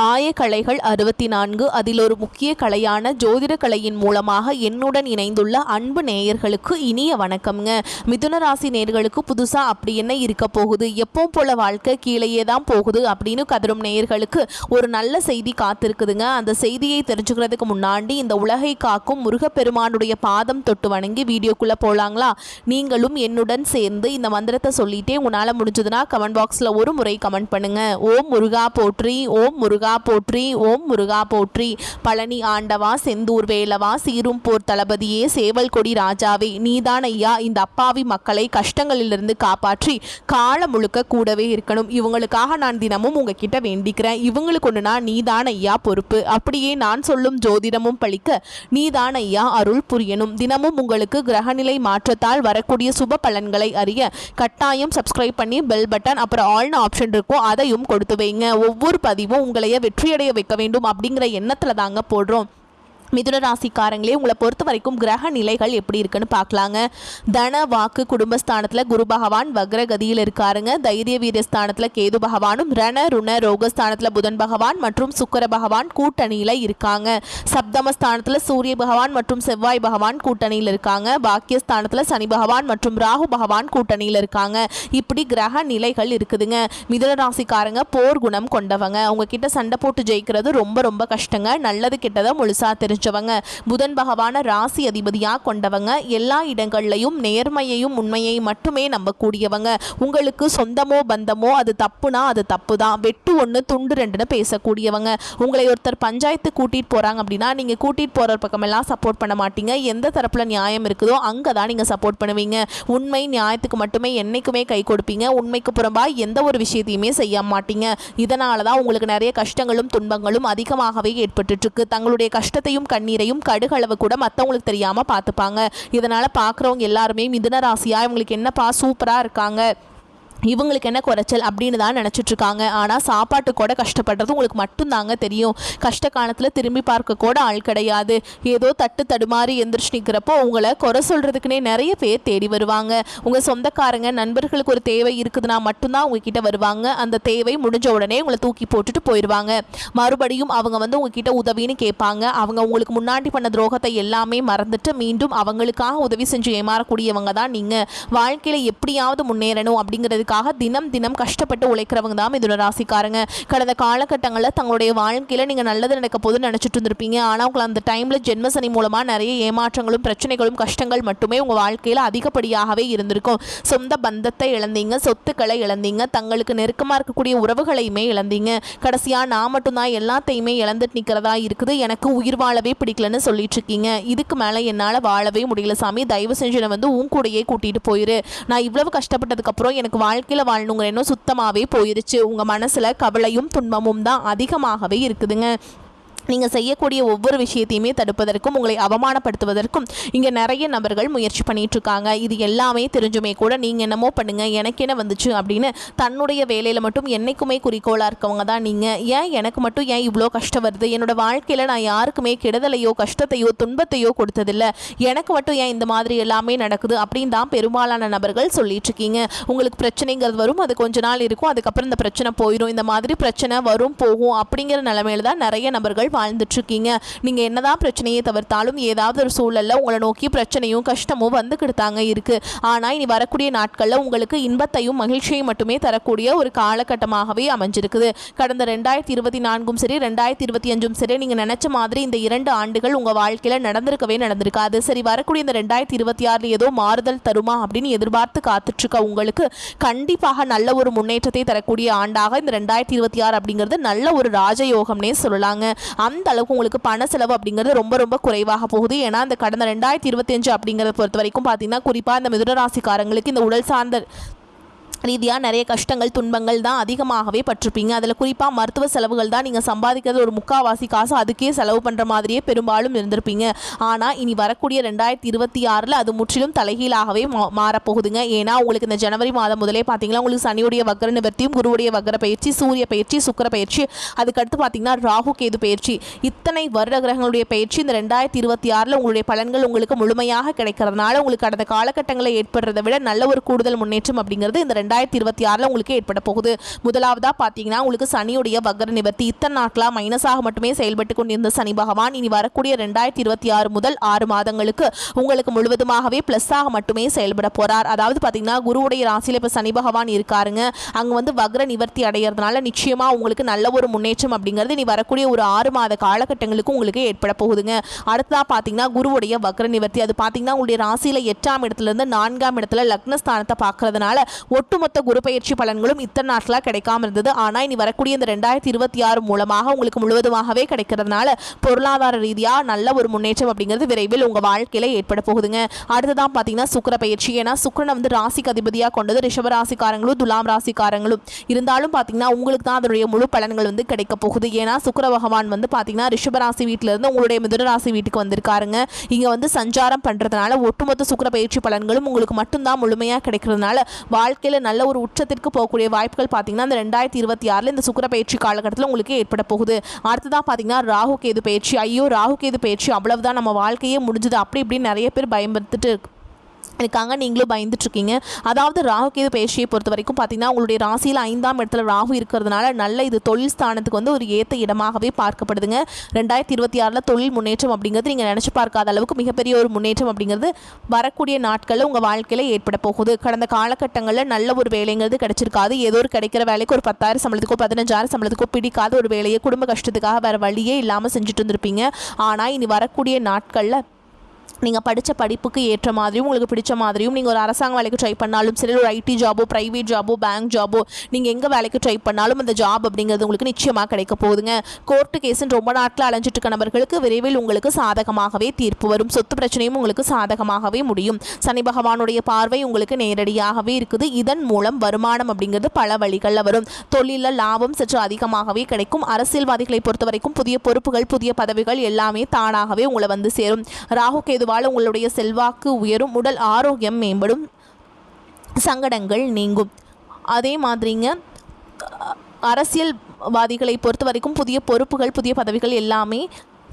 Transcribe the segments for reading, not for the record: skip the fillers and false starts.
ஆயக்கலைகள் 64 அதில் ஒரு முக்கிய கலையான ஜோதிட கலையின் மூலமாக என்னுடன் இணைந்துள்ள அன்பு நேயர்களுக்கு இனிய வணக்கம்ங்க. மிதுன ராசி நேயர்களுக்கு புதுசா அப்படி என்ன இருக்க போகுது, எப்பவும் போல வாழ்க்கை கீழேயே தான் போகுது அப்படின்னு கதரும் நேயர்களுக்கு ஒரு நல்ல செய்தி காத்திருக்குதுங்க. அந்த செய்தியை தெரிஞ்சுக்கிறதுக்கு முன்னாடி இந்த உலகை காக்கும் முருகப்பெருமானுடைய பாதம் தொட்டு வணங்கி வீடியோக்குள்ள போலாங்களா? நீங்களும் என்னுடன் சேர்ந்து இந்த மந்திரத்தை சொல்லிட்டே உங்களால் முடிஞ்சதுன்னா கமெண்ட் பாக்ஸில் ஒரு முறை கமெண்ட் பண்ணுங்க. ஓம் முருகா போற்றி, ஓம் முருகா போற்றி, ஓம் முருகா போற்றி. பழனி ஆண்டவா, செந்தூர் வேலவா, சீரும் போர் தளபதியே, சேவல் கொடி ராஜாவே, நீதான் ஐயா இந்த அப்பாவி மக்களை கஷ்டங்களிலிருந்து காப்பாற்றி காலம் முழுக்க கூடவே இருக்கணும். இவங்களுக்காக நான் தினமும் உங்ககிட்ட வேண்டிக்கிறேன். இவங்களுக்கு ஒன்றுனா நீதான் ஐயா பொறுப்பு. அப்படியே நான் சொல்லும் ஜோதிடமும் பழிக்க நீதான் ஐயா அருள் புரியணும். தினமும் உங்களுக்கு கிரகநிலை மாற்றத்தால் வரக்கூடிய சுப பலன்களை அறிய கட்டாயம் சப்ஸ்கிரைப் பண்ணி பெல் பட்டன் அப்புறம் ஆல்னு ஆப்ஷன் இருக்கும் அதையும் கொடுத்து வைங்க. ஒவ்வொரு பதிவும் உங்களைய வெற்றியடைய வைக்க வேண்டும் அப்படிங்கிற எண்ணத்தில் தாங்க போடுறோம். மிதுன ராசிக்காரங்களே, உங்களை பொறுத்த வரைக்கும் கிரக நிலைகள் எப்படி இருக்குன்னு பார்க்கலாங்க. தன வாக்கு குடும்பஸ்தானத்தில் குரு பகவான் வக்ரகதியில் இருக்காருங்க. தைரிய வீரஸ்தானத்தில் கேது பகவானும், ரண ருண ரோகஸ்தானத்தில் புதன் பகவான் மற்றும் சுக்கர பகவான் கூட்டணியில் இருக்காங்க. சப்தமஸ்தானத்தில் சூரிய பகவான் மற்றும் செவ்வாய் பகவான் கூட்டணியில் இருக்காங்க. பாக்கியஸ்தானத்தில் சனி பகவான் மற்றும் ராகு பகவான் கூட்டணியில் இருக்காங்க. இப்படி கிரக நிலைகள் இருக்குதுங்க. மிதுன ராசிக்காரங்க போர் குணம் கொண்டவங்க. உங்ககிட்ட சண்டை போட்டு ஜெயிக்கிறது ரொம்ப ரொம்ப கஷ்டங்க. நல்லது கெட்டதை முழுசா தெரிஞ்சவங்க. புதன் பகவான ராசி அதிபதியாக கொண்டவங்க. எல்லா இடங்கள்லையும் நேர்மையையும் உண்மையை மட்டுமே நம்பக்கூடியவங்க. உங்களுக்கு சொந்தமோ பந்தமோ அது தப்புனா அது தப்பு தான், வெட்டு ஒன்று துண்டு ரெண்டுன்னு பேசக்கூடியவங்க. உங்களை ஒருத்தர் பஞ்சாயத்து கூட்டிகிட்டு போகிறாங்க அப்படின்னா நீங்கள் கூட்டிகிட்டு போகிற பக்கமெல்லாம் சப்போர்ட் பண்ண மாட்டீங்க. எந்த தரப்பில் நியாயம் இருக்குதோ அங்கே தான் நீங்கள் சப்போர்ட் பண்ணுவீங்க. உண்மை நியாயத்துக்கு மட்டுமே என்றைக்குமே கை கொடுப்பீங்க. உண்மைக்கு புறம்பாக எந்த ஒரு விஷயத்தையுமே செய்ய மாட்டீங்க. இதனால தான் உங்களுக்கு நிறைய கஷ்டங்களும் துன்பங்களும் அதிகமாகவே ஏற்பட்டுருக்கு. தங்களுடைய கஷ்டத்தையும் கண்ணீரையும் கடுகளவு கூட மற்றவங்களுக்கு தெரியாமல் பார்த்துப்பாங்க. இதனால் பார்க்குறவங்க எல்லாருமே மிதுன ராசியா இவங்களுக்கு என்னப்பா சூப்பராக இருக்காங்க, இவங்களுக்கு என்ன குறைச்சல் அப்படின்னு தான் நினச்சிட்ருக்காங்க. ஆனால் சாப்பாட்டு கூட கஷ்டப்படுறது உங்களுக்கு மட்டும்தாங்க தெரியும். கஷ்ட காலத்தில் திரும்பி பார்க்க கூட ஆள் கிடையாது. ஏதோ தட்டு தடுமாறி எந்திரிச்சு நிற்கிறப்போ உங்களை குறை சொல்கிறதுக்குனே நிறைய பேர் தேடி வருவாங்க. உங்கள் சொந்தக்காரங்க நண்பர்களுக்கு ஒரு தேவை இருக்குதுன்னா மட்டும்தான் உங்ககிட்ட வருவாங்க. அந்த தேவை முடிஞ்ச உடனே உங்களை தூக்கி போட்டுட்டு போயிடுவாங்க. மறுபடியும் அவங்க உங்ககிட்ட உதவின்னு கேட்பாங்க. அவங்க உங்களுக்கு முன்னாடி பண்ண துரோகத்தை எல்லாமே மறந்துட்டு மீண்டும் அவங்களுக்காக உதவி செஞ்சு ஏமாறக்கூடியவங்க தான் நீங்கள். வாழ்க்கையில் எப்படியாவது முன்னேறணும் அப்படிங்கிறதுக்கு தினம் தினம் கஷ்டப்பட்டு உழைக்கிறவங்க தான் மிதுன ராசிக்காரங்க. கடந்த காலகட்டங்களில் தங்களுடைய வாழ்க்கையில் நீங்கள் நல்லது நடக்க போது நினச்சிட்டு இருந்திருப்பீங்க. ஆனால் உங்களை அந்த டைமில் ஜென்மசனி மூலமாக நிறைய ஏமாற்றங்களும் பிரச்சனைகளும் கஷ்டங்கள் மட்டுமே உங்கள் வாழ்க்கையில் அதிகப்படியாகவே இருந்திருக்கும். சொந்த பந்தத்தை இழந்தீங்க, சொத்துக்களை இழந்தீங்க, தங்களுக்கு நெருக்கமாக இருக்கக்கூடிய உறவுகளையுமே இழந்தீங்க. கடைசியாக நான் மட்டும்தான் எல்லாத்தையுமே இழந்துட்டு நிற்கிறதா இருக்குது, எனக்கு உயிர் வாழவே பிடிக்கலன்னு சொல்லிட்டு இருக்கீங்க. இதுக்கு மேலே என்னால் வாழவே முடியல சாமி, தயவு செஞ்சு என்னை உன் கூடையே கூட்டிகிட்டு போயிரு. நான் இவ்வளவு கஷ்டப்பட்டதுக்கப்புறம் எனக்கு வாழ்க்கையில் வாழணுங்கிற எண்ணம் சுத்தமாகவே போயிருச்சு. உங்கள் மனசில் கவலையும் துன்பமும் தான் அதிகமாகவே இருக்குதுங்க. நீங்கள் செய்யக்கூடிய ஒவ்வொரு விஷயத்தையுமே தடுப்பதற்கும் உங்களை அவமானப்படுத்துவதற்கும் இங்கே நிறைய நபர்கள் முயற்சி பண்ணிகிட்ருக்காங்க. இது எல்லாமே தெரிஞ்சுமே கூட நீங்கள் என்னமோ பண்ணுங்கள் எனக்கு என்ன வந்துச்சு அப்படின்னு தன்னுடைய வேலையில் மட்டும் என்றைக்குமே குறிக்கோளாக இருக்கவங்க தான் நீங்கள். ஏன் எனக்கு மட்டும் ஏன் இவ்வளோ கஷ்டம் வருது, என்னோடய வாழ்க்கையில் நான் யாருக்குமே கெடுதலையோ கஷ்டத்தையோ துன்பத்தையோ கொடுத்ததில்லை, எனக்கு மட்டும் ஏன் இந்த மாதிரி எல்லாமே நடக்குது அப்படின்னு தான் பெரும்பாலான நபர்கள் சொல்லிகிட்ருக்கீங்க. உங்களுக்கு பிரச்சனைங்கிறது வரும், அது கொஞ்ச நாள் இருக்கும், அதுக்கப்புறம் இந்த பிரச்சனை போயிடும். இந்த மாதிரி பிரச்சனை வரும் போகும் அப்படிங்கிற நிலைமையில தான் நிறைய நபர்கள் வாழ்ந்துட்டு இருக்கீங்க. நீங்க என்னதான் பிரச்சனையை தவிர்த்தாலும் ஏதாவது ஒரு சூழல்ல உங்களை நோக்கி பிரச்சனையும் கஷ்டமும் வந்துக்கிட்டு தாங்க இருக்கு. ஆனா இனி வரக்கூடிய நாட்கள்ல உங்களுக்கு இன்பத்தையும் மகிழ்ச்சியையும் மட்டுமே தரக்கூடிய ஒரு காலகட்டமாகவே அமைஞ்சிருக்குது. கடந்த 2024 சரி 2025 சரி நீங்க நினைச்ச மாதிரி இந்த 2 ஆண்டுகள் உங்க வாழ்க்கையில நடந்திருக்காது. சரி, வரக்கூடிய இந்த 2026 ஏதோ மாறுதல் தருமா அப்படின்னு எதிர்பார்த்து காத்துட்டு இருக்க உங்களுக்கு கண்டிப்பாக நல்ல ஒரு முன்னேற்றத்தை தரக்கூடிய ஆண்டாக இந்த 2026 அப்படிங்கிறது நல்ல ஒரு ராஜயோகம்னே சொல்லலாங்க. அந்த அளவுக்கு உங்களுக்கு பண செலவு அப்படிங்கிறது ரொம்ப ரொம்ப குறைவாக போகுது. ஏன்னா இந்த கடந்த 2025 அப்படிங்கிறத பொறுத்த வரைக்கும் பார்த்தீங்கன்னா குறிப்பாக இந்த மிதுன ராசிக்காரங்களுக்கு இந்த உடல் சார்ந்த ரீதியாக நிறைய கஷ்டங்கள் துன்பங்கள் தான் அதிகமாகவே பட்டிருப்பீங்க. அதில் குறிப்பாக மருத்துவ செலவுகள் தான் நீங்கள் சம்பாதிக்கிறது ஒரு முக்கால்வாசி காசு அதுக்கே செலவு பண்ணுற மாதிரியே பெரும்பாலும் இருந்திருப்பீங்க. ஆனால் இனி வரக்கூடிய 2026 அது முற்றிலும் தலைகீழாகவே மாறப்போகுதுங்க. ஏன்னா உங்களுக்கு இந்த ஜனவரி மாதம் முதலே பார்த்தீங்கன்னா உங்களுக்கு சனியுடைய வக்ர நிவர்த்தியும் குருவுடைய வக்ர பயிற்சி, சூரிய பயிற்சி, சுக்கிர பயிற்சி, அதுக்கடுத்து பார்த்தீங்கன்னா ராகு கேது பயிற்சி, இத்தனை வருட கிரகங்களுடைய பயிற்சி இந்த 2026 உங்களுடைய பலன்கள் உங்களுக்கு முழுமையாக கிடைக்கிறதுனால உங்களுக்கு கடந்த காலகட்டங்களில் ஏற்படுறதை விட நல்ல ஒரு கூடுதல் முன்னேற்றம் அப்படிங்கிறது இந்த 2026 உங்களுக்கு ஏற்பட போகுது. முதலாவதா பார்த்தீங்கன்னா உங்களுக்கு சனியுடைய வக்ர நிவர்த்தி. இத்தனை நாட்களா மைனஸாக மட்டுமே செயல்பட்டு கொண்டிருந்த சனி பகவான் இனி வரக்கூடிய 2026 முதல் 6 மாதங்களுக்கு உங்களுக்கு முழுவதுமாகவே பிளஸ்ஸாக மட்டுமே செயல்பட போறார். அதாவது பார்த்தீங்கன்னா குருவுடைய ராசியில் இப்போ சனி பகவான் இருக்காருங்க. அங்கே வந்து வக்ர நிவர்த்தி அடைகிறதுனால நிச்சயமா உங்களுக்கு நல்ல ஒரு முன்னேற்றம் அப்படிங்கிறது இனி வரக்கூடிய ஒரு 6 மாத காலகட்டங்களுக்கு உங்களுக்கு ஏற்பட போகுதுங்க. அடுத்ததா பார்த்தீங்கன்னா குருவுடைய வக்ர நிவர்த்தி. அது பார்த்தீங்கன்னா உங்களுடைய ராசியில் 8ஆம் இடத்துலேருந்து 4ஆம் இடத்துல லக்னஸ்தானத்தை பார்க்கறதுனால ஒட்டுமொத்த குரு பயிற்சி பலன்களும் இத்தனை நாட்களாக கிடைக்காம இருந்தது. ஆனால் இனி வரக்கூடிய இந்த 2026 மூலமாக உங்களுக்கு முழுவதுமாகவே கிடைக்கிறதுனால பொருளாதார ரீதியாக நல்ல ஒரு முன்னேற்றம் அப்படிங்கிறது விரைவில் உங்கள் வாழ்க்கையில் ஏற்பட போகுதுங்க. அடுத்ததான் பார்த்தீங்கன்னா சுக்கிர பயிற்சி. ஏன்னா சுக்கிரனை வந்து ராசிக்கு அதிபதியாக கொண்டது ரிஷப ராசிக்காரங்களும் துலாம் ராசிக்காரங்களும் இருந்தாலும் பார்த்தீங்கன்னா உங்களுக்கு தான் அதனுடைய முழு பலன்கள் வந்து கிடைக்க போகுது. ஏன்னா சுக்கிர பகவான் வந்து பார்த்தீங்கன்னா ரிஷப ராசி வீட்டிலிருந்து உங்களுடைய மிதுன ராசி வீட்டுக்கு வந்திருக்காருங்க. இங்கே வந்து சஞ்சாரம் பண்ணுறதுனால ஒட்டுமொத்த சுக்கிர பயிற்சி பலன்களும் உங்களுக்கு மட்டும்தான் முழுமையாக கிடைக்கிறதுனால வாழ்க்கையில் நல்ல ஒரு உச்சத்திற்கு போகக்கூடிய வாய்ப்புகள் பார்த்தீங்கன்னா இந்த 2026 இந்த சுக்கிர பயிற்சி காலகட்டத்தில் உங்களுக்கு ஏற்பட போகுது. அடுத்ததான் பார்த்தீங்கன்னா ராகு கேது பயிற்சி. ஐயோ ராகு கேது பயிற்சி அவ்வளவுதான் நம்ம வாழ்க்கையே முடிஞ்சது அப்படி இப்படின்னு நிறைய பேர் பயன்படுத்திட்டு இருக்காங்க. நீங்களும் பயந்துட்டு இருக்கீங்க. அதாவது ராகு கேது பயிற்சியை பொறுத்த வரைக்கும் பார்த்தீங்கன்னா உங்களுடைய ராசியில் 5ஆம் இடத்துல ராகு இருக்கிறதுனால நல்ல இது தொழில் ஸ்தானத்துக்கு வந்து ஒரு ஏற்ற இடமாகவே பார்க்கப்படுதுங்க. 2026 தொழில் முன்னேற்றம் அப்படிங்கிறது நீங்கள் நினச்சி பார்க்காத அளவுக்கு மிகப்பெரிய ஒரு முன்னேற்றம் அப்படிங்கிறது வரக்கூடிய நாட்களில் உங்கள் வாழ்க்கையில் ஏற்பட போகுது. கடந்த காலகட்டங்களில் நல்ல ஒரு வேலைங்கிறது கிடைச்சிருக்காது. ஏதோ ஒரு கிடைக்கிற வேலைக்கு ஒரு 10,000 சம்பளத்துக்கோ 15,000 சம்பளத்துக்கோ பிடிக்காத ஒரு வேலையை குடும்ப கஷ்டத்துக்காக வேறு வழியே இல்லாமல் செஞ்சுட்டு இருந்திருப்பீங்க. ஆனால் இனி வரக்கூடிய நாட்களில் நீங்கள் படித்த படிப்புக்கு ஏற்ற மாதிரியும் உங்களுக்கு பிடிச்ச மாதிரியும் நீங்கள் ஒரு அரசாங்க வேலைக்கு ட்ரை பண்ணாலும் சரி, ஒரு ஐடி ஜாபோ ப்ரைவேட் ஜாபோ பேங்க் ஜாபோ நீங்கள் எங்கே வேலைக்கு ட்ரை பண்ணாலும் அந்த ஜாப் அப்படிங்கிறது உங்களுக்கு நிச்சயமாக கிடைக்க போகுதுங்க. கோர்ட்டு கேஸுன்னு ரொம்ப நாட்டில் அலைஞ்சிட்டு இருக்க நபர்களுக்கு விரைவில் உங்களுக்கு சாதகமாகவே தீர்ப்பு வரும். சொத்து பிரச்சனையும் உங்களுக்கு சாதகமாகவே முடியும். சனி பகவானுடைய பார்வை உங்களுக்கு நேரடியாகவே இருக்குது. இதன் மூலம் வருமானம் அப்படிங்கிறது பல வழிகளில் வரும். தொழிலில் லாபம் சற்று அதிகமாகவே கிடைக்கும். அரசியல்வாதிகளை பொறுத்த வரைக்கும் புதிய பொறுப்புகள் புதிய பதவிகள் எல்லாமே தானாகவே உங்களை வந்து சேரும். ராகு கேது உங்களுடைய செல்வாக்கு உயரும். உடல் ஆரோக்கியம் மேம்படும். சங்கடங்கள் நீங்கும். அதே மாதிரிங்க அரசியல்வாதிகளை பொறுத்த வரைக்கும் புதிய பொறுப்புகள் புதிய பதவிகள் எல்லாமே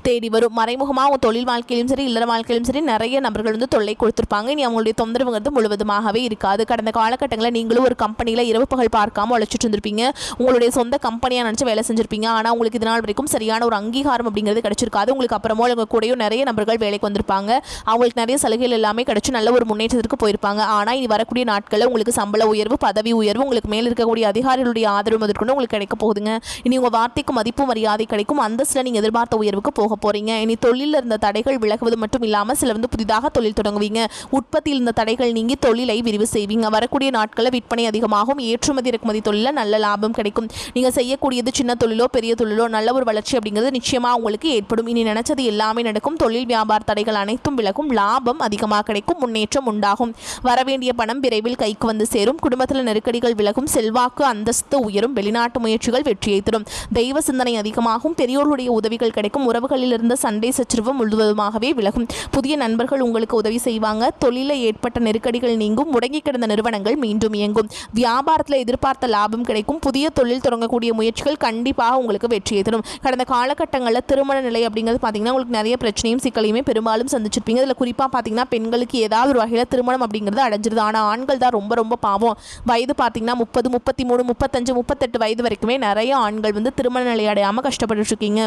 தேடி வரும். மறைமுகமாக அவங்க தொழில் வாழ்க்கையிலும் சரி இல்லற வாழ்க்கையிலும் சரி நிறைய நபர்கள் வந்து தொல்லை கொடுத்துருப்பாங்க. இனி அவங்களுடைய தொந்தரவுங்கிறது முழுவதுமாகவே இருக்காது. கடந்த காலகட்டங்களில் நீங்களும் ஒரு கம்பெனியில் இரவு பகல் பார்க்காம உழைச்சிட்டு இருந்திருப்பீங்க. உங்களுடைய சொந்த கம்பெனியாக நினச்சி வேலை செஞ்சுருப்பீங்க. ஆனால் உங்களுக்கு இதனால் வரைக்கும் சரியான ஒரு அங்கீகாரம் அப்படிங்கிறது கிடைச்சிருக்காது. உங்களுக்கு அப்புறமோ உங்கள் கூடயும் நிறைய நபர்கள் வேலைக்கு வந்திருப்பாங்க. அவங்களுக்கு நிறைய சலுகைகள் எல்லாமே கிடைச்சி நல்ல ஒரு முன்னேற்றத்திற்கு போயிருப்பாங்க. ஆனால் இனி வரக்கூடிய நாட்களில் உங்களுக்கு சம்பள உயர்வு பதவி உயர்வு உங்களுக்கு மேல் இருக்கக்கூடிய அதிகாரிகளுடைய ஆதரவு முதற்கொண்டு உங்களுக்கு கிடைக்க போகுதுங்க. இனி உங்கள் வார்த்தைக்கு மதிப்பு மரியாதை கிடைக்கும். அந்தஸ்தில் நீங்கள் எதிர்பார்த்த உயர்வுக்கு போக போறீங்க. இனி தொழிலில் இருந்த தடைகள் விலகுவது மட்டும் இல்லாமல் சில வந்து புதிதாக தொழில் தொடங்குவீங்க. உற்பத்தியில் இருந்த தடைகள் நீங்கி தொழிலை விரிவு செய்வீங்க. வரக்கூடிய நாட்களில் விற்பனை அதிகமாகும். ஏற்றுமதி இறக்குமதி தொழிலில் நல்ல லாபம் கிடைக்கும். நீங்கள் செய்யக்கூடியது சின்ன தொழிலோ பெரிய தொழிலோ நல்ல ஒரு வளர்ச்சி அப்படிங்கிறது நிச்சயமாக உங்களுக்கு ஏற்படும். இனி நினைச்சது எல்லாமே நடக்கும். தொழில் வியாபார தடைகள் அனைத்தும் விலகும். லாபம் அதிகமாக கிடைக்கும். முன்னேற்றம் உண்டாகும். வரவேண்டிய பணம் விரைவில் கைக்கு வந்து சேரும். குடும்பத்தில் நெருக்கடிகள் விலகும். செல்வாக்கு அந்தஸ்து உயரும். வெளிநாட்டு முயற்சிகள் வெற்றியை தரும். தெய்வ சிந்தனை அதிகமாகும். பெரியோர்களுடைய உதவிகள் கிடைக்கும். உறவுகளில் இருந்த சண்டை சச்சரவு முழுவதுமாகவே விலகும். புதிய நண்பர்கள் உங்களுக்கு உதவி செய்வாங்க. தொழிலில் ஏற்பட்ட நெருக்கடிகள் நீங்கும். முடங்கி கிடந்த நிறுவனங்கள் மீண்டும் இயங்கும். வியாபாரத்தில் எதிர்பார்த்த லாபம் கிடைக்கும். புதிய தொழில் தொடங்கக்கூடிய முயற்சிகள் கண்டிப்பாக உங்களுக்கு வெற்றியை தரும். கடந்த காலகட்டங்களில் திருமண நிலை அப்படிங்கிறது பார்த்தீங்கன்னா உங்களுக்கு நிறைய பிரச்சனையும் சிக்கலையுமே பெரும்பாலும் சந்திச்சிருப்பீங்க. இதில் குறிப்பாக பார்த்தீங்கன்னா பெண்களுக்கு ஏதாவது ஒரு வகையில் திருமணம் அப்படிங்கிறது அடைஞ்சிருது. ஆனால் ஆண்கள் தான் ரொம்ப ரொம்ப பாவம். வயது பார்த்தீங்கன்னா 30 33 35 38 வயது வரைக்குமே நிறைய ஆண்கள் வந்து திருமண நிலை அடையாமல் கஷ்டப்பட்டு இருக்கீங்க.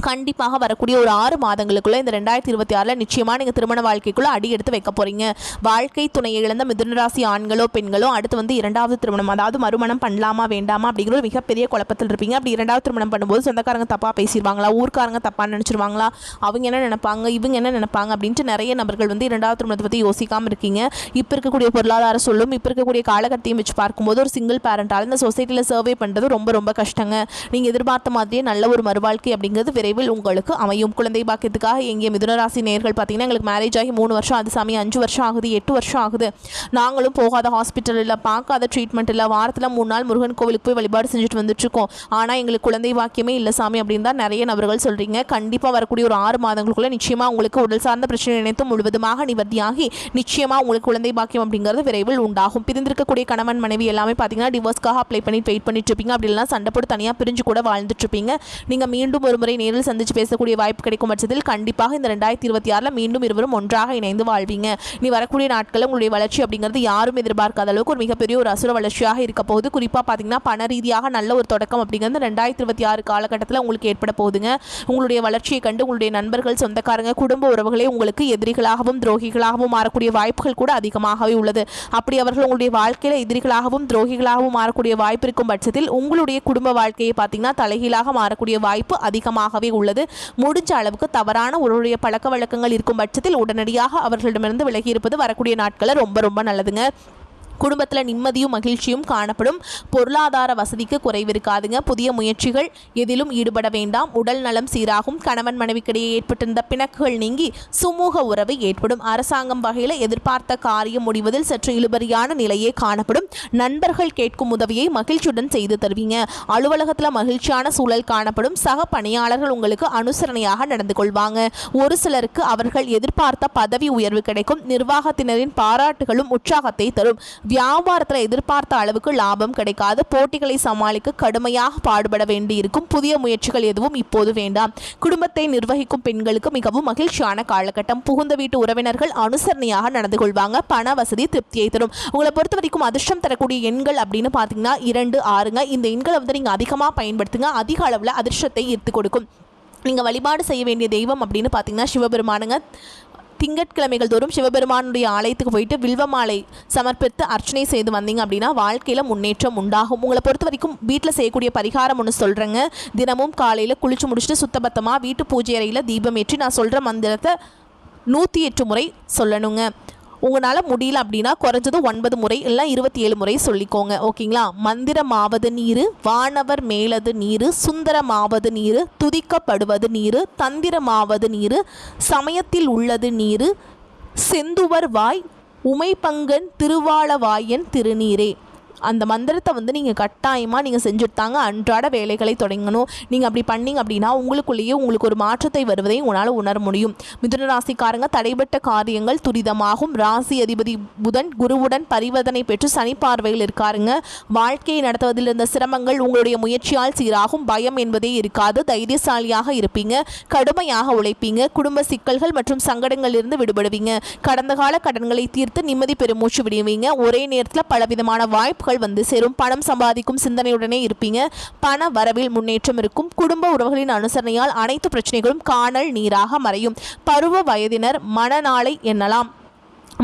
கண்டிப்பாக வரக்கூடிய ஒரு 6 மாதங்களுக்குள்ளே இந்த 2026 நிச்சயமாக நீங்கள் திருமண வாழ்க்கைக்குள்ளே அடி எடுத்து வைக்க போகிறீங்க. வாழ்க்கை துணையை இழந்த மிதுனராசி ஆண்களோ பெண்களோ அடுத்து வந்து 2வது திருமணம் அதாவது மறுமணம் பண்ணலாமா வேண்டாமா அப்படிங்கிற ஒரு மிகப்பெரிய குழப்பத்தில் இருப்பீங்க. அப்படி 2வது திருமணம் பண்ணும்போது சொந்தக்காரங்க தப்பாக பேசிடுவாங்களா, ஊர்க்காரங்க தப்பாக நினச்சிருவாங்களா, அவங்க என்ன நினைப்பாங்க இவங்க என்ன நினைப்பாங்க அப்படின்ட்டு நிறைய நபர்கள் வந்து 2வது திருமணத்தை பற்றி யோசிக்காமல் இருக்கீங்க. இப்போ இருக்கக்கூடிய பொருளாதார சொல்லும் இப்போ இருக்கக்கூடிய காலகட்டத்தையும் வச்சு பார்க்கும்போது ஒரு சிங்கிள் பேரண்டால் இந்த சொசைட்டியில் சர்வே பண்ணுறது ரொம்ப ரொம்ப கஷ்டங்க. நீங்கள் எதிர்பார்த்த மாதிரியே நல்ல ஒரு மறுவாழ்க்கை அப்படிங்கிறது விரைவில் உங்களுக்கு அமையும். குழந்தை பாக்கியத்துக்காக எங்கே மிதுனராசி நேர்கள் பார்த்தீங்கன்னா எங்களுக்கு மேரேஜ் ஆகி 3 வருஷம் அது சாமி 5 வருஷம் ஆகுது 8 வருஷம் ஆகுது, நாங்களும் போகாத ஹாஸ்பிட்டல் இல்லை பார்க்காத ட்ரீட்மெண்ட் இல்லை, வாரத்தில் 3 நாள் முருகன் கோவிலுக்கு போய் வழிபாடு செஞ்சுட்டு வந்துட்டுருக்கோம், ஆனால் எங்களுக்கு குழந்தை பாக்கியமே இல்லை சாமி அப்படின்னு தான் நிறைய நபர்கள் சொல்கிறீங்க. கண்டிப்பாக வரக்கூடிய ஒரு 6 மாதங்களுக்குள்ளே நிச்சயமாக உங்களுக்கு உடல் சார்ந்த பிரச்சனை நினைத்தும் முழுவதுமாக நிவர்த்தியாகி நிச்சயமாக உங்களுக்கு குழந்தை பாக்கியம் அப்படிங்கிறது விரைவில் உண்டாகும். பிரிந்திருக்கக்கூடிய கணவன் மனைவி எல்லாமே பார்த்தீங்கன்னா டிவோர்ஸ்க்காக அப்ளை பண்ணிட்டு வெயிட் பண்ணிட்டு இருப்பீங்க. அப்படி இல்லைனா சண்டை போட்டு தனியாக பிரிஞ்சு கூட வாழ்ந்துட்டு இருப்பீங்க. நீங்கள் மீண்டும் ஒரு முறை நேரில் சந்தித்து பேசக்கூடிய வாய்ப்பு கிடைக்கும் பட்சத்தில் கண்டிப்பாக இந்த 2026 மீண்டும் இருவரும் ஒன்றாக இணைந்து வாழ்வீங்க. நீ வரக்கூடிய நாட்களில் உங்களுடைய வளர்ச்சி அப்படிங்கிறது யாரும் எதிர்பார்க்காத அளவுக்கு ஒரு மிகப்பெரிய ஒரு அசுர வளர்ச்சியாக இருக்க போகுது. குறிப்பாக பார்த்தீங்கன்னா பண ரீதியாக நல்ல ஒரு தொடக்கம் அப்படிங்கிறது 2026 காலகட்டத்தில் உங்களுக்கு ஏற்பட போகுதுங்க. உங்களுடைய வளர்ச்சியை கண்டு உங்களுடைய நண்பர்கள், சொந்தக்காரங்க, குடும்ப உறவுகளே உங்களுக்கு எதிரிகளாகவும் துரோகிகளாகவும் மாறக்கூடிய வாய்ப்புகள் கூட அதிகமாகவே உள்ளது. அப்படி அவர்கள் உங்களுடைய வாழ்க்கையில் எதிரிகளாகவும் துரோகிகளாகவும் மாறக்கூடிய வாய்ப்பு இருக்கும் பட்சத்தில் உங்களுடைய குடும்ப வாழ்க்கையை பார்த்தீங்கன்னா தலைகீழாக மாறக்கூடிய வாய்ப்பு அதிகமாகவே உள்ளது. முடிஞ்ச அளவுக்கு தவறான ஒருவருடைய பழக்க வழக்கங்கள் இருக்கும் பட்சத்தில் உடனடியாக அவர்களிடமிருந்து விலகி இருப்பது வரக்கூடிய நாட்களில் ரொம்ப ரொம்ப நல்லதுங்க. குடும்பத்தில் நிம்மதியும் மகிழ்ச்சியும் காணப்படும். பொருளாதார வசதிக்கு குறைவு இருக்காதுங்க. புதிய முயற்சிகள் எதிலும் ஈடுபட வேண்டாம். உடல் நலம் சீராகும். கணவன் மனைவிக்கிடையே ஏற்பட்டிருந்த பிணக்குகள் நீங்கி சுமூக உறவு ஏற்படும். அரசாங்கம் வகையில் எதிர்பார்த்த காரியம் முடிவதில் சற்று இழுபறியான நிலையே காணப்படும். நண்பர்கள் கேட்கும் உதவியை மகிழ்ச்சியுடன் செய்து தருவீங்க. அலுவலகத்தில் மகிழ்ச்சியான சூழல் காணப்படும். சக பணியாளர்கள் உங்களுக்கு அனுசரணையாக நடந்து கொள்வாங்க. ஒரு சிலருக்கு அவர்கள் எதிர்பார்த்த பதவி உயர்வு கிடைக்கும். நிர்வாகத்தினரின் பாராட்டுகளும் உற்சாகத்தை தரும். வியாபாரத்தில் எதிர்பார்த்த அளவுக்கு லாபம் கிடைக்காது. போட்டிகளை சமாளிக்க கடுமையாக பாடுபட வேண்டியிருக்கும். புதிய முயற்சிகள் எதுவும் இப்போது வேண்டாம். குடும்பத்தை நிர்வகிக்கும் பெண்களுக்கு மிகவும் மகிழ்ச்சியான காலகட்டம். புகுந்த வீட்டு உறவினர்கள் அனுசரணையாக நடந்து கொள்வாங்க. பண வசதி திருப்தியை தரும். உங்களை பொறுத்த வரைக்கும் அதிர்ஷ்டம் தரக்கூடிய எண்கள் அப்படின்னு பார்த்தீங்கன்னா 2, 6ங்க. இந்த எண்களை நீங்கள் அதிகமாக பயன்படுத்துங்க. அதிக அளவில் அதிர்ஷ்டத்தை ஈர்த்து கொடுக்கும். நீங்கள் வழிபாடு செய்ய வேண்டிய தெய்வம் அப்படின்னு பார்த்தீங்கன்னா சிவபெருமானுங்க. திங்கட்கிழமைகள் தோறும் சிவபெருமானுடைய ஆலயத்துக்கு போயிட்டு வில்வ மாலை சமர்ப்பித்து அர்ச்சனை செய்து வந்தீங்க அப்படின்னா வாழ்க்கையில் முன்னேற்றம் உண்டாகும். உங்களை பொறுத்த வரைக்கும் வீட்டில் செய்யக்கூடிய பரிகாரம் ஒன்று சொல்கிறேங்க. தினமும் காலையில் குளிச்சு முடிச்சுட்டு சுத்தபத்தமாக வீட்டு பூஜை அறையில் தீபம் ஏற்றி நான் சொல்கிற மந்திரத்தை 108 முறை சொல்லணுங்க. உங்களால் முடியல அப்படின்னா குறைஞ்சது 9 முறை இல்லை 27 முறை சொல்லிக்கோங்க. ஓகேங்களா? மந்திரமாவது நீர், வானவர் மேலது நீர், சுந்தரமாவது நீர், துதிக்கப்படுவது நீர், தந்திரமாவது நீர், சமயத்தில் உள்ளது நீர், செந்துவர் வாய், உமைப்பங்கன் திருவாளவாயன் திருநீரே. அந்த மந்திரத்தை நீங்கள் கட்டாயமாக நீங்கள் செஞ்சுட்டாங்க அன்றாட வேலைகளை தொடங்கணும். நீங்கள் அப்படி பண்ணிங்க அப்படின்னா உங்களுக்குள்ளேயே உங்களுக்கு ஒரு மாற்றத்தை வருவதை உங்களால் உணர முடியும். மிதுன ராசிக்காரங்க தடைபட்ட காரியங்கள் துரிதமாகும். ராசி அதிபதி புதன் குருவுடன் பரிவர்த்தனை பெற்று சனி பார்வையில் இருக்காருங்க. வாழ்க்கையை நடத்துவதில் இருந்த சிரமங்கள் உங்களுடைய முயற்சியால் சீராகும். பயம் என்பதே இருக்காது. தைரியசாலியாக இருப்பீங்க. கடுமையாக உழைப்பீங்க. குடும்ப சிக்கல்கள் மற்றும் சங்கடங்களிலிருந்து விடுபடுவீங்க. கடந்த கால கடன்களை தீர்த்து நிம்மதி பெருமூச்சு விடுவீங்க. ஒரே நேரத்தில் பலவிதமான வாய்ப்புகள் வந்து சேரும். பணம் சம்பாதிக்கும் சிந்தனையுடனே இருப்பீங்க. பண வரவில் முன்னேற்றம் இருக்கும். குடும்ப உறவுகளின் அனுசரணையால் அனைத்து பிரச்சனைகளும் காணல் நீராக மறையும். பருவ வயதினர் மனநாளை எண்ணலாம்.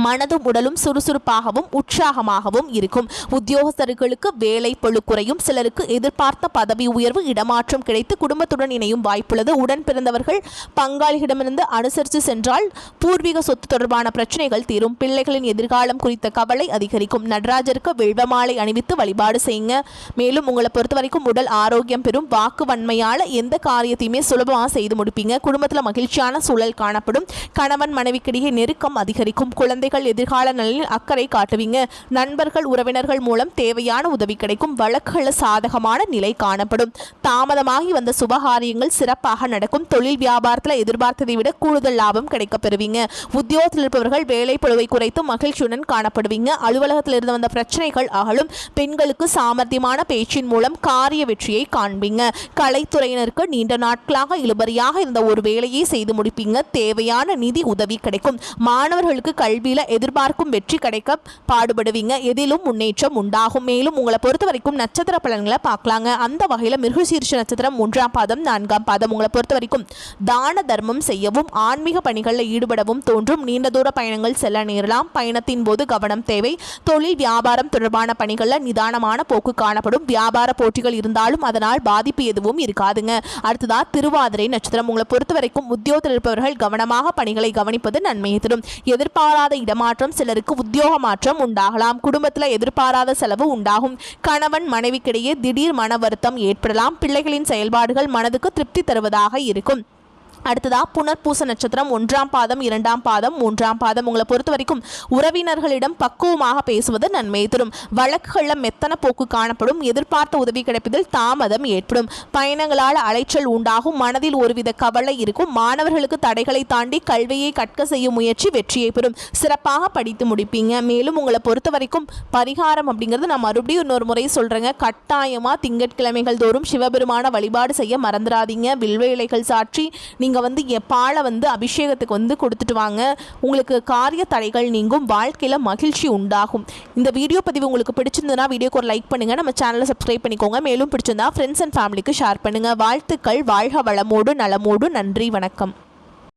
மனதும் உடலும் சுறுசுறுப்பாகவும் உற்சாகமாகவும் இருக்கும். உத்தியோகஸ்தர்களுக்கு வேலை பளு குறையும். சிலருக்கு எதிர்பார்த்த பதவி உயர்வு இடமாற்றம் கிடைத்து குடும்பத்துடன் இணையும் வாய்ப்புள்ளது. உடன் பிறந்தவர்கள் பங்காளிகளிடமிருந்து அனுசரித்து சென்றால் பூர்வீக சொத்து தொடர்பான பிரச்சனைகள் தீரும். பிள்ளைகளின் எதிர்காலம் குறித்த கவலை அதிகரிக்கும். நடராஜருக்கு வில்வமாலை அணிவித்து வழிபாடு செய்யுங்க. மேலும் உங்களை பொறுத்த வரைக்கும் உடல் ஆரோக்கியம் பெறும். வாக்கு வன்மையால் எந்த காரியத்தையுமே சுலபமாக செய்து முடிப்பீங்க. குடும்பத்தில் மகிழ்ச்சியான சூழல் காணப்படும். கணவன் மனைவிக்கிடையே நெருக்கம் அதிகரிக்கும். குழந்தைகள் எதிர்கால நலனில் அக்கறை காட்டுவீங்க. நண்பர்கள் உறவினர்கள் மூலம் தேவையான உதவி கிடைக்கும். வழக்குகள் சாதகமான நிலை காணப்படும். தாமதமாகி வந்த சுபகாரியங்கள் சிறப்பாக நடக்கும். தொழில் வியாபாரத்தில் எதிர்பார்த்ததை விட கூடுதல் லாபம் கிடைக்க பெறுவீங்க. உத்தியோகத்தில் இருப்பவர்கள் வேலை பளுவை குறைத்து மகிழ்ச்சியுடன் காணப்படுவீங்க. அலுவலகத்தில் இருந்து வந்த பிரச்சனைகள் அகலும். பெண்களுக்கு சாமர்த்தியமான பேச்சின் மூலம் காரிய வெற்றியை காண்பீங்க. கலைத்துறையினருக்கு நீண்ட நாட்களாக இழுபறியாக இருந்த ஒரு வேலையை செய்து முடிப்பீங்க. தேவையான நிதி உதவி கிடைக்கும். மாணவர்களுக்கு கல்வியில் எதிர்பார்க்கும் வெற்றி கிடைக்க பாடுபடுவீங்க. எதிலும் முன்னேற்றம் உண்டாகும். மேலும் உங்களை பொறுத்த வரைக்கும் நட்சத்திர பலன்களை பார்க்கலாங்க. அந்த வகையில் மிருகசீரிஷ நட்சத்திரம் 1ஆம் பாதம் 4ஆம் பாதம். உங்களை பொறுத்த வரைக்கும் தான தர்மம் செய்யவும் ஆன்மீக பணிகளில் ஈடுபடவும் தோன்றும். நீண்ட தூர பயணங்கள் செல்ல நேரலாம். பயணத்தின் போது கவனம் தேவை. தொழில் வியாபாரம் தொடர்பான பணிகளில் நிதானமான போக்கு காணப்படும். வியாபார போட்டிகள் இருந்தாலும் அதனால் பாதிப்பு எதுவும் இருக்காதுங்க. அடுத்ததா திருவாதிரை நட்சத்திரம். உங்களை பொறுத்த வரைக்கும் உத்தியோகத்தில் இருப்பவர்கள் கவனமாக பணிகளை கவனிப்பது நன்மையை தரும். எதிர்பாராத இடமாற்றம், சிலருக்கு உத்தியோக மாற்றம் உண்டாகலாம். குடும்பத்தில் எதிர்பாராத செலவு உண்டாகும். கணவன் மனைவிக்கிடையே திடீர் மன வருத்தம் ஏற்படலாம். பிள்ளைகளின் செயல்பாடுகள் மனதுக்கு திருப்தி தருவதாக இருக்கும். அடுத்ததா புனர்பூச நட்சத்திரம் 1ஆம் பாதம் 2ஆம் பாதம் 3ஆம் பாதம். உங்களை பொறுத்த வரைக்கும் உறவினர்களிடம் பக்குவமாக பேசுவது நன்மையை தரும். வழக்குகளில் மெத்தன போக்கு காணப்படும். எதிர்பார்த்த உதவி கிடைப்பதில் தாமதம் ஏற்படும். பயணங்களால் அலைச்சல் உண்டாகும். மனதில் ஒருவித கவலை இருக்கும். மாணவர்களுக்கு தடைகளை தாண்டி கல்வியை கற்க செய்யும் முயற்சி வெற்றியை பெறும். சிறப்பாக படித்து முடிப்பீங்க. மேலும் உங்களை பொறுத்த வரைக்கும் பரிகாரம் அப்படிங்கிறது நான் மறுபடியும் இன்னொரு முறை சொல்றேங்க. கட்டாயமா திங்கட்கிழமைகள் தோறும் சிவபெருமான வழிபாடு செய்ய மறந்துடாதீங்க. வில்வேலைகள் சாற்றி நீங்கள் பாலை அபிஷேகத்துக்கு கொடுத்துட்டு வாங்க. உங்களுக்கு காரிய தடைகள் நீங்கும். வாழ்க்கையில் மகிழ்ச்சி உண்டாகும். இந்த வீடியோ பதிவு உங்களுக்கு பிடிச்சிருந்ததுன்னா வீடியோக்கு ஒரு லைக் பண்ணுங்க. நம்ம சேனலை சப்ஸ்கிரைப் பண்ணிக்கோங்க. மேலும் பிடிச்சிருந்தா ஃப்ரெண்ட்ஸ் அண்ட் ஃபேமிலிக்கு ஷேர் பண்ணுங்க. வாழ்த்துக்கள். வாழ்க வளமோடு நலமோடு. நன்றி, வணக்கம்.